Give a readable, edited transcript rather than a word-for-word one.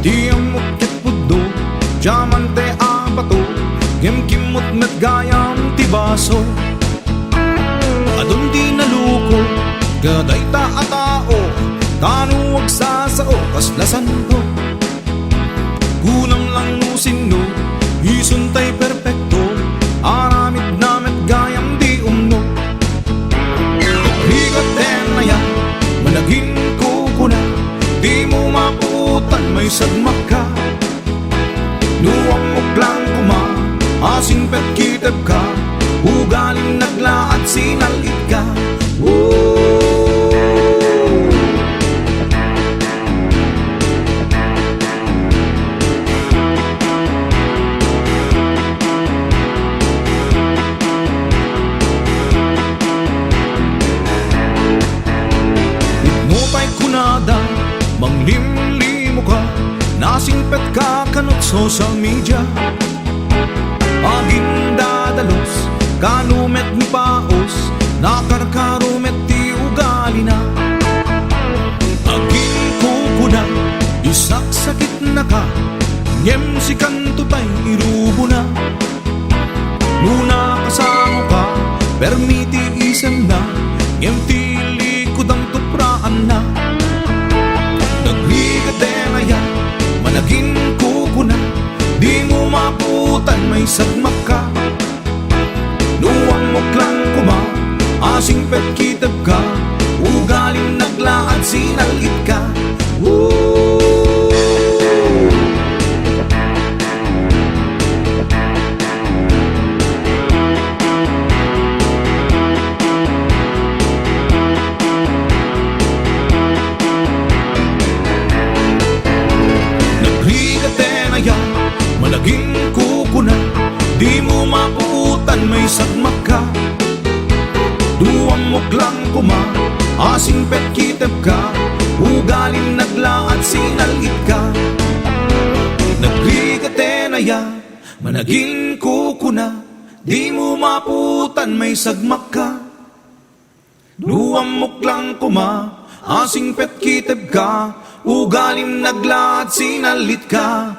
Di amot ket puddo, diamante a bato, kimkimot met gayam ti baso. Adun di naluko, gaday ta a tao, tano wag sasao, kaslasan ko. Gunam lang no sinno, isuntay perpekto, aramid na met gayam di umno. Higaten na yan, managin ko kuna, di mo maputan may sagmak ka. Nuwang muklang kuma, asing pet kiteb ka, ugaling nagla at sinalit ka. Itnupay kunada, manglimlimo ka, nasingpet ka kanot social media. Aging dadalos, kanumet ni paos, nakarkarumet ti ugali na. Aging kukuna, isaksakit na ka, ngem si kantutay irubo na. Nuna kasamo ka, permiti isem na, ngem ti likod ang tupraan na. Nagligate na yan, managing kukuna, di mo maputan may sagmak ka. Nuwang muklang kuma, asing pet kiteb ka, ugaling naglaad sinalit ka. Nagligate na yan, malaging kukuna, di mo maputan may sagmak ka. Duwang muklang kuma, asing pet kiteb ka, ugaling nagla at sinalit ka. Nagligate na yan, managing kukuna, di mo maputan may sagmak ka. Duwang muklang kuma, asing pet kiteb ka, ugaling nagla at sinalit ka.